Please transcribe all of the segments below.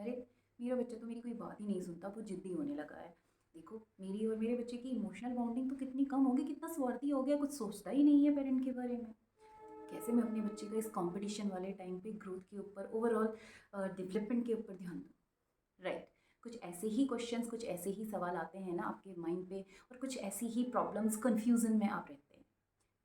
अरे! मेरा बच्चा तो मेरी कोई बात ही नहीं सुनता, वो ज़िद्दी होने लगा है। देखो, मेरी और मेरे बच्चे की इमोशनल बॉन्डिंग तो कितनी कम हो गई, कितना स्वार्थी हो गया, कुछ सोचता ही नहीं है पेरेंट के बारे में। कैसे मैं अपने बच्चे का इस कॉम्पिटिशन वाले टाइम पे ग्रोथ के ऊपर, ओवरऑल डेवलपमेंट के ऊपर ध्यान दूँ? राइट। कुछ ऐसे ही क्वेश्चंस, कुछ ऐसे ही सवाल आते हैं ना आपके माइंड पे, और कुछ ऐसी ही प्रॉब्लम्स, कन्फ्यूज़न में आप रहते हैं।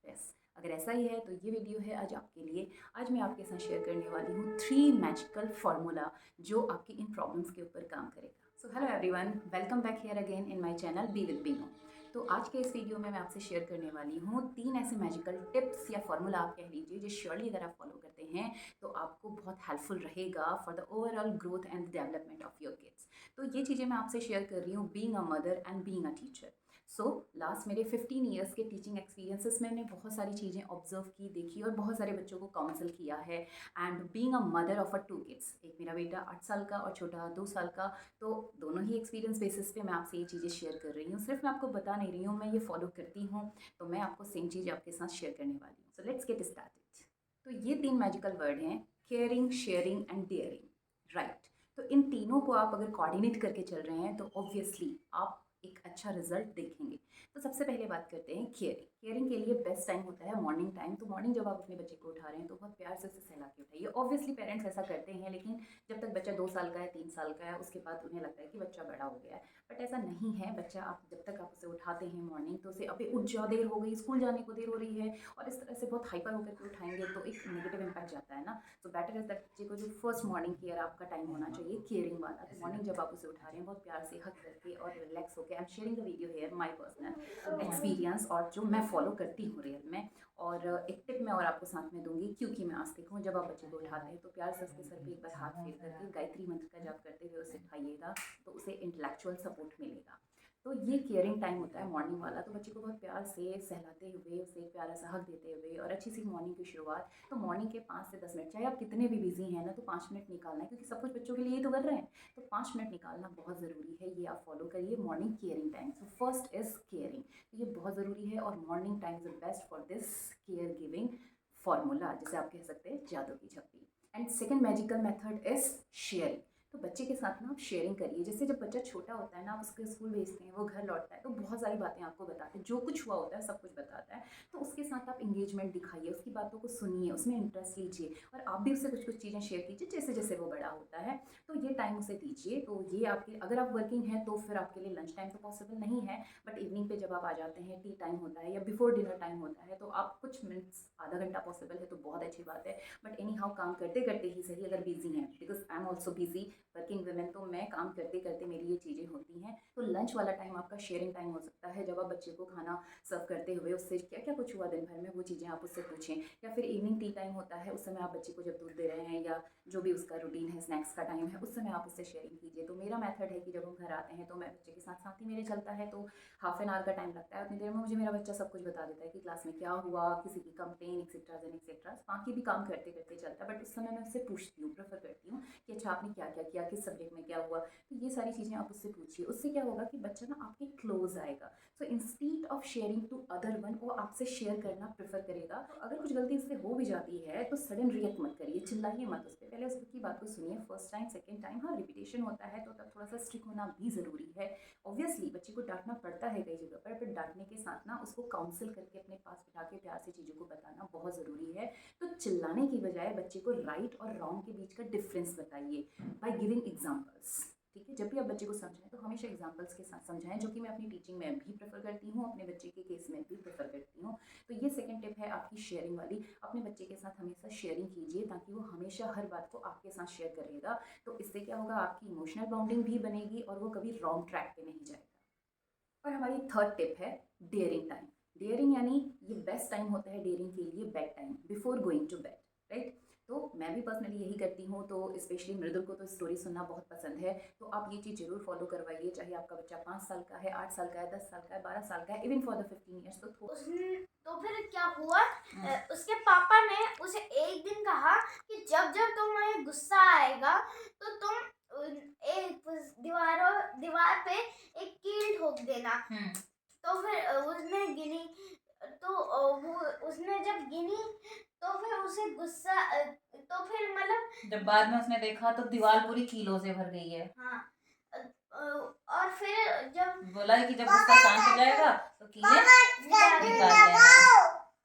यस, अगर ऐसा ही है तो ये वीडियो है आज आपके लिए। आज मैं आपके साथ शेयर करने वाली हूँ 3 मैजिकल फार्मूला जो आपकी इन प्रॉब्लम्स के ऊपर काम करेगा। So hello everyone, welcome back here again in my channel be with Beeno. तो आज के इस वीडियो में मैं आपसे शेयर करने वाली हूँ 3 ऐसे मैजिकल टिप्स या फार्मूला आप कह लीजिए, जो श्योरली अगर आप फॉलो करते हैं तो आपको बहुत हेल्पफुल रहेगा for the overall growth and development of your kids. तो ये चीज़ें मैं आपसे शेयर कर रही हूँ being a mother and being a teacher. So last मेरे 15 ईयर्स के टीचिंग एक्सपीरियंसेस में मैंने बहुत सारी चीज़ें ऑब्जर्व की, देखी, और बहुत सारे बच्चों को काउंसिल किया है। And being a mother of a 2 kids, एक मेरा बेटा 8 साल का और छोटा 2 साल का, तो दोनों ही एक्सपीरियंस बेसिस पे मैं आपसे ये चीज़ें शेयर कर रही हूँ। सिर्फ मैं आपको बता नहीं रही हूँ, मैं ये फॉलो करती हूँ, तो मैं आपको सेम चीज़ आपके साथ शेयर करने वाली हूँ। So let's get started. तो ये 3 मैजिकल वर्ड हैं, caring, sharing and daring. Right. तो इन तीनों को आप अगर कोऑर्डिनेट करके चल रहे हैं तो ऑब्वियसली आप एक अच्छा रिजल्ट देखेंगे। तो सबसे पहले बात करते हैं केयरिंग। केयरिंग के लिए बेस्ट टाइम होता है मॉर्निंग टाइम। तो मॉर्निंग जब आप अपने बच्चे को उठा रहे हैं तो बहुत प्यार से उसे सहला के उठाइए। ऑब्वियसली पेरेंट्स ऐसा करते हैं, लेकिन जब तक बच्चा 2 साल का है, 3 साल का है, उसके बाद उन्हें लगता है कि बच्चा बड़ा हो गया है। बट ऐसा नहीं है। बच्चा, आप जब तक आप उसे उठाते हैं मॉर्निंग, तो उसे अभी उठ जाओ, देर हो गई, स्कूल जाने को देर हो रही है, और इस तरह से बहुत हाइपर होकर के उठाएंगे तो एक नेगेटिव इम्पैक्ट जाता है ना। तो बेटर इज दैट बच्चे को जो फर्स्ट मॉर्निंग केयर आपका टाइम होना चाहिए केयरिंग वाला। तो मॉर्निंग जब आप उसे उठा रहे हैं, बहुत प्यार से हक करके और रिलैक्स होकर, I am sharing the video hair, my personal experience और जो मैं फॉलो करती हूँ रियल में। और एक टिप मैं और आपको साथ में दूंगी, क्योंकि मैं आज देखूँ, जब आप बच्चे को उठाते हैं तो प्यार से उसके सर पे एक बार हाथ फेर करके गायत्री मंत्र का जाप करते हुए उसे उठाइएगा, तो उसे इंटेलेक्चुअल सपोर्ट मिलेगा। तो ये केयरिंग टाइम होता है मॉर्निंग वाला। तो बच्चे को बहुत प्यार से सहलाते हुए, उसे एक प्यारा सा हक देते हुए और अच्छी सी मॉर्निंग की शुरुआत। तो मॉर्निंग के 5 से 10 मिनट, चाहे आप कितने भी बिजी हैं ना, तो 5 मिनट निकालना है, क्योंकि सब कुछ बच्चों के लिए ही तो कर रहे हैं। तो 5 मिनट निकालना बहुत ज़रूरी है। ये आप फॉलो करिए morning caring time. So first is caring. तो ये बहुत ज़रूरी है, और morning time is best for this care giving formula, जिसे आप कह सकते हैं जादू की झप्पी। And second magical method is sharing. तो बच्चे के साथ ना आप शेयरिंग करिए। जैसे जब बच्चा छोटा होता है ना, आप उसके स्कूल भेजते हैं, वो घर लौटता है तो बहुत सारी बातें आपको बताते हैं, जो कुछ हुआ होता है सब कुछ बताता है। तो उसके साथ आप इंगेजमेंट दिखाइए, उसकी बातों को सुनिए, उसमें इंटरेस्ट लीजिए, और आप भी उससे कुछ कुछ चीज़ें शेयर कीजिए जैसे जैसे वो बड़ा होता है। तो ये टाइम उसे दीजिए। तो ये आपके, अगर आप वर्किंग हैं तो फिर आपके लिए लंच टाइम तो पॉसिबल नहीं है, बट इवनिंग पे जब आप आ जाते हैं, टी टाइम होता है या बिफोर डिनर टाइम होता है, तो आप कुछ मिनट्स, आधा घंटा पॉसिबल है तो बहुत अच्छी बात है। बट एनी हाउ, काम करते करते ही सही, अगर बिजी हैं, because I am also busy working women, तो मैं काम करते करते मेरी ये चीज़ें होती हैं। तो लंच वाला टाइम आपका शेयरिंग टाइम हो सकता है, जब आप बच्चे को खाना सर्व करते हुए उससे क्या क्या कुछ हुआ दिन भर में, वो चीज़ें आप उससे पूछें। या फिर इवनिंग टी टाइम होता है, उस समय आप बच्चे को जब दूध दे रहे हैं, या जो भी उसका रूटीन है, स्नैक्स का टाइम है, उस समय आप उससे शेयरिंग कीजिए। तो मेरा मेथड है कि जब हम घर आते हैं तो मैं बच्चे के साथ साथ ही मेरे चलता है, तो हाफ एन आवर का टाइम लगता है। उतनी देर में मुझे मेरा बच्चा सब कुछ बता देता है कि क्लास में क्या हुआ, किसी की कंप्लेन, एक्सेट्रा एंड एक्सेट्रा। बाकी भी काम करते करते चलता है, बट उस समय मैं उससे पूछती हूँ, प्रेफर करती हूँ कि अच्छा आपने क्या क्या किया, किस सब्जेक्ट में क्या हुआ। तो ये सारी चीज़ें आप उससे पूछिए। उससे क्या होगा कि बच्चा ना आपके क्लोज आएगा। So instead of sharing to other one, वो आपसे शेयर करना प्रेफर करेगा। तो अगर कुछ गलती उससे हो भी जाती है तो सडन रिएक्ट मत करिए, चिल्लाइए मत उस पर, पहले उसकी बात को सुनिए। फर्स्ट टाइम, सेकेंड टाइम, हाँ रिपीटेशन होता है तो तब थोड़ा सा स्ट्रिक्ट होना भी ज़रूरी है। ऑब्वियसली बच्चे को डांटना पड़ता है कई जगह पर, बट डांटने के साथ ना उसको काउंसिल करके अपने पास बिठा के प्यार से चीज़ों को बताना बहुत ज़रूरी है। तो चिल्लाने की बजाय बच्चे को राइट और रॉन्ग के बीच का डिफरेंस बताइए बाय गिविंग एग्जांपल्स। ठीक है, जब भी आप बच्चे को समझाएं तो हमेशा एग्जांपल्स के साथ समझाएं, जो कि मैं अपनी टीचिंग में भी प्रेफर करती हूँ, अपने बच्चे के केस में भी प्रेफर करती हूँ। तो ये सेकंड टिप है आपकी शेयरिंग वाली। अपने बच्चे के साथ हमेशा शेयरिंग कीजिए, ताकि वो हमेशा हर बात को आपके साथ शेयर करेगा। तो इससे क्या होगा, आपकी इमोशनल बॉन्डिंग भी बनेगी और वो कभी रॉन्ग ट्रैक पे नहीं जाएगा। और हमारी थर्ड टिप है डेयरिंग टाइम। डेयरिंग यानी ये बेस्ट टाइम होता है डेयरिंग के लिए, bed time, before going to bed. Right. तो मैं भी पर्सनली यही करती हूँ। तो स्पेशली मृदुल को तो स्टोरी सुनना बहुत पसंद है, तो आप ये चीज़ जरूर फॉलो करवाइए, चाहे आपका बच्चा 5 साल का है, 8 साल का है, 10 साल का है, 12 साल का है, इवन फॉर द 15 ईयर्स। तो फिर क्या हुआ, उसके पापा ने उसे एक दिन कहा कि जब जब तुम्हें गुस्सा आएगा तो तुम एक दीवार पे एक कील ठोक देना। तो फिर उसने गिनी, तो वो उसने जब गिनी तो फिर उसे गुस्सा तो फिर मतलब जब बाद में उसने देखा तो दीवार पूरी कीलों से भर गई है। हाँ और फिर जब बोला है कि जब गुस्सा शांत हो जाएगा तो कीले निकाल निकाल देना। देना।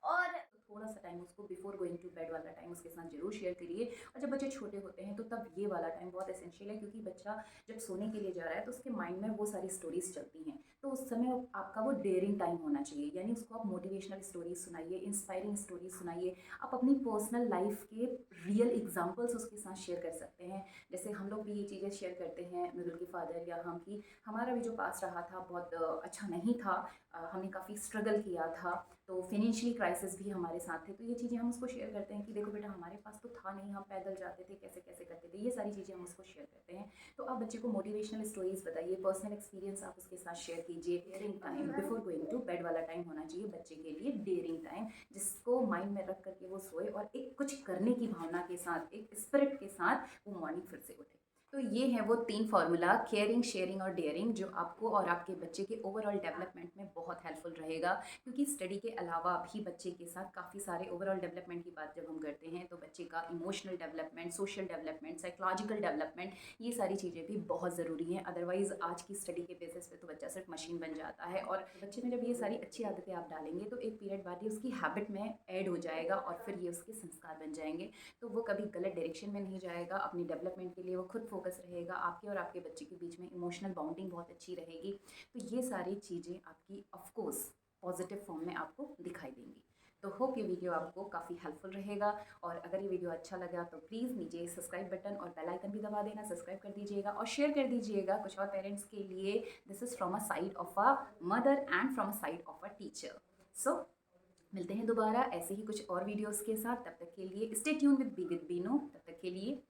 और थोड़ा सा टाइम उसको बिफोर गोइंग टू बेड वाला टाइम उसके साथ जरूर शेयर करिए। और जब बच्चे छोटे होते हैं तो तब ये वाला टाइम बहुत एसेंशियल है, क्योंकि बच्चा जब सोने के लिए जा रहा है तो उसके माइंड में वो सारी स्टोरीज चलती हैं। तो उस समय आपका वो डेयरिंग टाइम होना चाहिए, यानी उसको आप मोटिवेशनल स्टोरीज सुनाइए, इंस्पायरिंग स्टोरीज सुनाइए। आप अपनी पर्सनल लाइफ के रियल एग्जाम्पल्स उसके साथ शेयर कर सकते हैं। जैसे हम लोग भी ये चीज़ें शेयर करते हैं मृदुल के फादर या हम, कि हमारा भी जो पास रहा था बहुत अच्छा नहीं था। हमने काफ़ी स्ट्रगल किया था, तो फिनेंशियली क्राइसिस भी हमारे साथ थे। तो ये चीज़ें हम उसको शेयर करते हैं कि देखो बेटा, हमारे पास तो था नहीं, हम पैदल जाते थे, कैसे कैसे करते थे, ये सारी चीज़ें हम उसको शेयर करते हैं। तो आप बच्चे को मोटिवेशनल स्टोरीज बताइए, पर्सनल एक्सपीरियंस आप उसके साथ शेयर कीजिए। Daring time before going to bed वाला टाइम होना चाहिए बच्चे के लिए, डेयरिंग टाइम, जिसको माइंड में रख करके वो सोए और एक कुछ करने की भावना के साथ, एक स्पिरिट के साथ वो मॉर्निंग फिर से उठे। तो ये है वो 3 फार्मूला, केयरिंग, शेयरिंग और डेयरिंग, जो आपको और आपके बच्चे के ओवरऑल डेवलपमेंट में बहुत हेल्पफुल रहेगा। क्योंकि स्टडी के अलावा भी बच्चे के साथ काफ़ी सारे ओवरऑल डेवलपमेंट की बात जब हम करते हैं तो बच्चे का emotional development, social development, psychological development, ये सारी चीज़ें भी बहुत ज़रूरी हैं। अदरवाइज़ आज की स्टडी के बेसिस पे तो बच्चा सिर्फ मशीन बन जाता है। और बच्चे में जब ये सारी अच्छी आदतें आप डालेंगे तो एक पीरियड बाद ये उसकी हैबिट में ऐड हो जाएगा और फिर ये उसके संस्कार बन जाएंगे। तो वो कभी गलत डायरेक्शन में नहीं जाएगा, अपनी डेवलपमेंट के लिए वो खुद फोकस रहेगा, आपके और आपके बच्चे के बीच में इमोशनल बॉन्डिंग बहुत अच्छी रहेगी। तो ये सारी चीज़ें आपकी ऑफकोर्स पॉजिटिव फॉर्म में आपको दिखाई देंगी। तो होप ये वीडियो आपको काफ़ी हेल्पफुल रहेगा। और अगर ये वीडियो अच्छा लगा तो प्लीज़ नीचे सब्सक्राइब बटन और बेल आइकन भी दबा देना, सब्सक्राइब कर दीजिएगा और शेयर कर दीजिएगा कुछ और पेरेंट्स के लिए। This is from a side of a mother and from a side of a teacher. So मिलते हैं दोबारा ऐसे ही कुछ और वीडियोस के साथ। तब तक के लिए stay tune with be with Beeno. तब तक के लिए